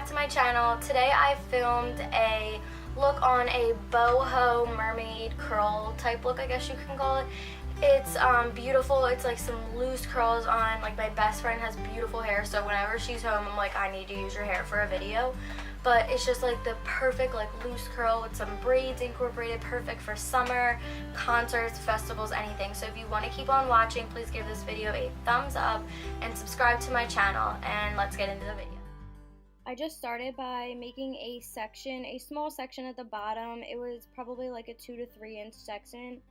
back to my channel. Today I filmed a look on a boho mermaid curl type look, I guess you can call it. It's beautiful. It's like some loose curls on, like my best friend has beautiful hair, so whenever she's home I'm like, I need to use your hair for a video. But it's just like the perfect like loose curl with some braids incorporated, perfect for summer, concerts, festivals, anything. So if you want to keep on watching, please give this video a thumbs up and subscribe to my channel, and let's get into the video. I just started by making a small section at the bottom. It was probably like a 2 to 3 inch section.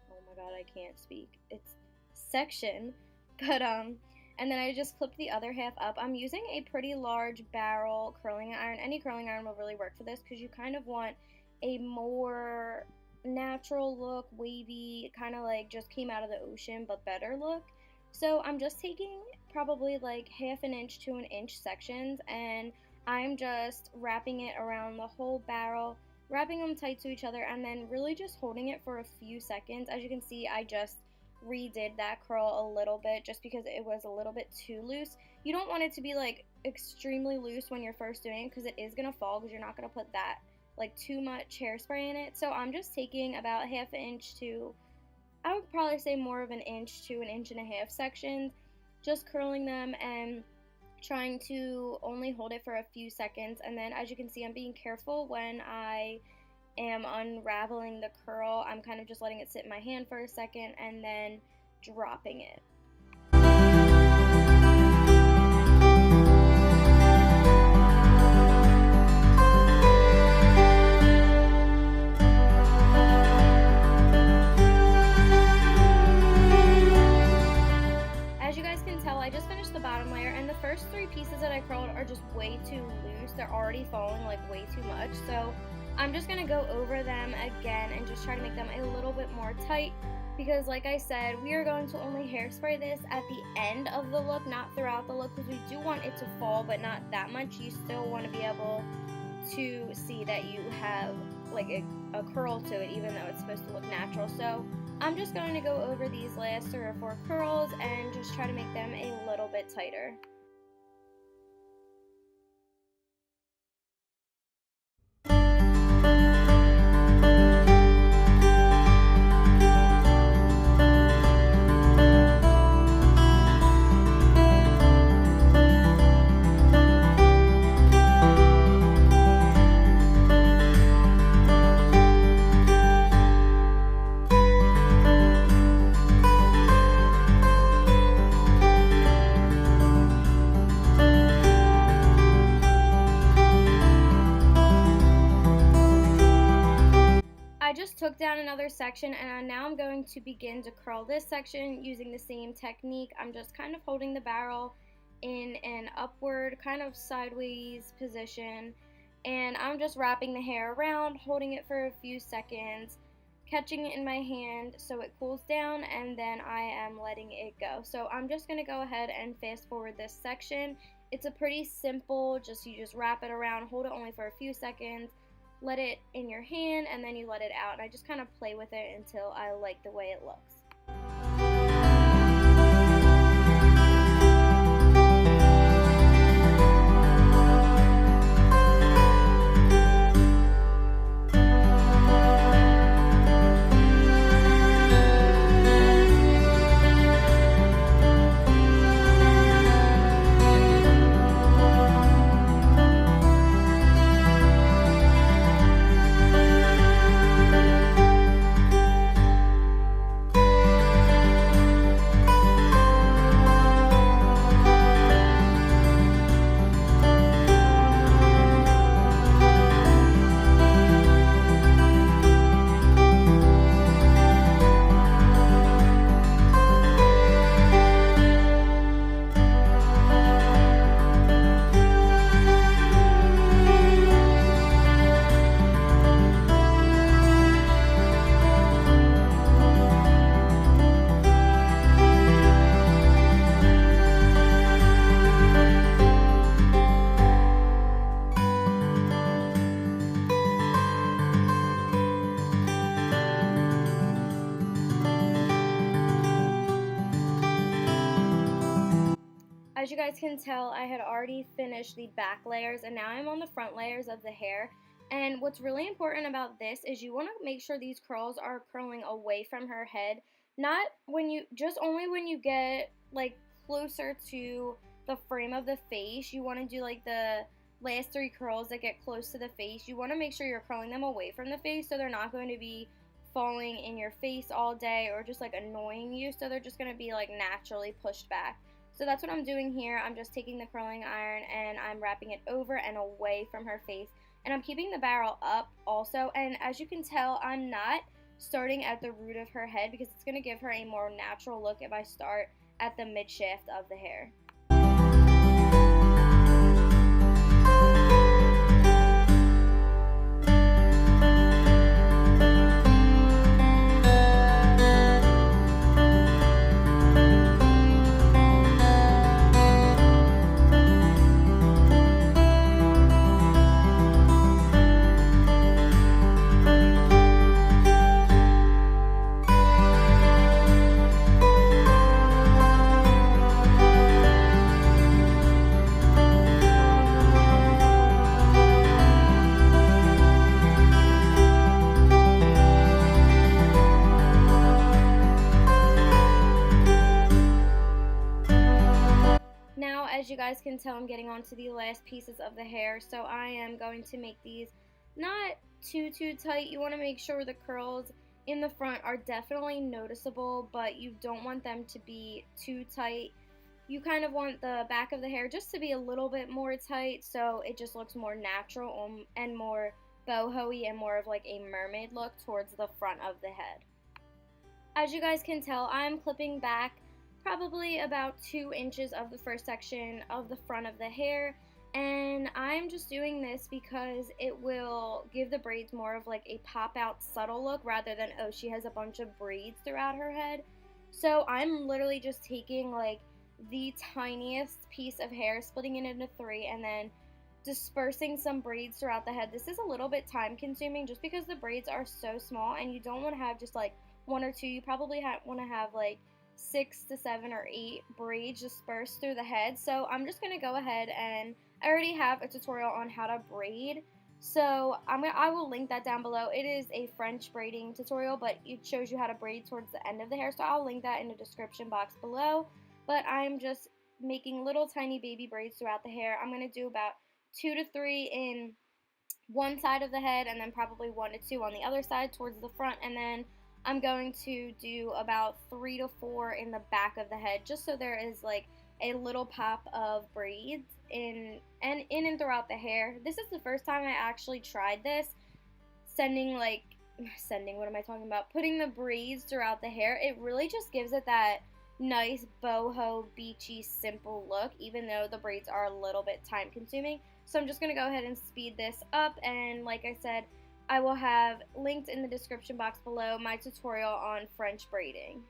Oh my god, I can't speak. It's section. But and then I just clipped the other half up. I'm using a pretty large barrel curling iron. Any curling iron will really work for this because you kind of want a more natural look, wavy, kind of like just came out of the ocean but better look. So I'm just taking probably like 1/2 inch to 1 inch sections, and I'm just wrapping it around the whole barrel, wrapping them tight to each other, and then really just holding it for a few seconds. As you can see, I just redid that curl a little bit just because it was a little bit too loose. You don't want it to be like extremely loose when you're first doing it because it is going to fall because you're not going to put that like too much hairspray in it. So I'm just taking about 1/2 inch to, I would probably say more of 1 inch to 1.5 inch sections, just curling them and trying to only hold it for a few seconds. And then as you can see, I'm being careful when I am unraveling the curl. I'm kind of just letting it sit in my hand for a second and then dropping it. I just finished the bottom layer, and the first 3 pieces that I curled are just way too loose. They're already falling like way too much, so I'm just going to go over them again and just try to make them a little bit more tight because like I said, we are going to only hairspray this at the end of the look, not throughout the look, because we do want it to fall but not that much. You still want to be able to see that you have like a curl to it even though it's supposed to look natural. So I'm just going to go over these last 3 or 4 curls and just try to make them a little bit tighter. Took down another section, and now I'm going to begin to curl this section using the same technique. I'm just kind of holding the barrel in an upward kind of sideways position, and I'm just wrapping the hair around, holding it for a few seconds, catching it in my hand so it cools down, and then I am letting it go. So I'm just going to go ahead and fast forward this section. It's a pretty simple, you just wrap it around, hold it only for a few seconds, let it in your hand, and then you let it out, and I just kind of play with it until I like the way it looks. as you guys can tell, I had already finished the back layers and now I'm on the front layers of the hair. And what's really important about this is you want to make sure these curls are curling away from her head. Not when you, just only when you get like closer to the frame of the face. You want to do like the last 3 curls that get close to the face. You want to make sure you're curling them away from the face so they're not going to be falling in your face all day or just like annoying you. So they're just going to be like naturally pushed back. So that's what I'm doing here. I'm just taking the curling iron and I'm wrapping it over and away from her face. And I'm keeping the barrel up also. And as you can tell, I'm not starting at the root of her head because it's going to give her a more natural look if I start at the mid shaft of the hair. As you guys can tell, I'm getting onto the last pieces of the hair, so I am going to make these not too tight. You want to make sure the curls in the front are definitely noticeable, but you don't want them to be too tight. You kind of want the back of the hair just to be a little bit more tight so it just looks more natural and more boho-y and more of like a mermaid look towards the front of the head. As you guys can tell, I'm clipping back probably about 2 inches of the first section of the front of the hair, and I'm just doing this because it will give the braids more of like a pop out subtle look rather than, oh, she has a bunch of braids throughout her head. So I'm literally just taking like the tiniest piece of hair, splitting it into 3, and then dispersing some braids throughout the head. This is a little bit time consuming just because the braids are so small and you don't want to have just like 1 or 2. You probably want to have like 6 to 7 or 8 braids dispersed through the head. So I'm just gonna go ahead, and I already have a tutorial on how to braid, so I will link that down below. It is a French braiding tutorial, but it shows you how to braid towards the end of the hair, so I'll link that in the description box below. But I'm just making little tiny baby braids throughout the hair. I'm gonna do about 2 to 3 in one side of the head, and then probably 1 to 2 on the other side towards the front, and then I'm going to do about 3 to 4 in the back of the head, just so there is like a little pop of braids in and throughout the hair. This is the first time I actually tried this, putting the braids throughout the hair. It really just gives it that nice boho, beachy, simple look, even though the braids are a little bit time consuming. So I'm just going to go ahead and speed this up, and like I said, I will have linked in the description box below my tutorial on French braiding.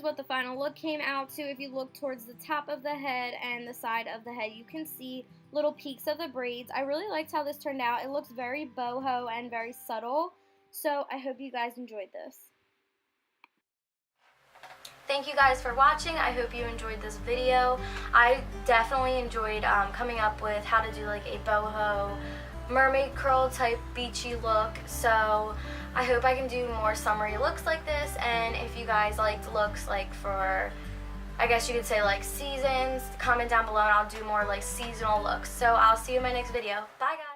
what the final look came out to. If you look towards the top of the head and the side of the head, you can see little peaks of the braids. I really liked how this turned out. It looks very boho and very subtle. So I hope you guys enjoyed this. Thank you guys for watching. I hope you enjoyed this video. I definitely enjoyed coming up with how to do like a boho mermaid curl type beachy look. So I hope I can do more summery looks like this. And if you guys liked looks like for, I guess you could say like seasons, comment down below and I'll do more like seasonal looks. So I'll see you in my next video. Bye guys.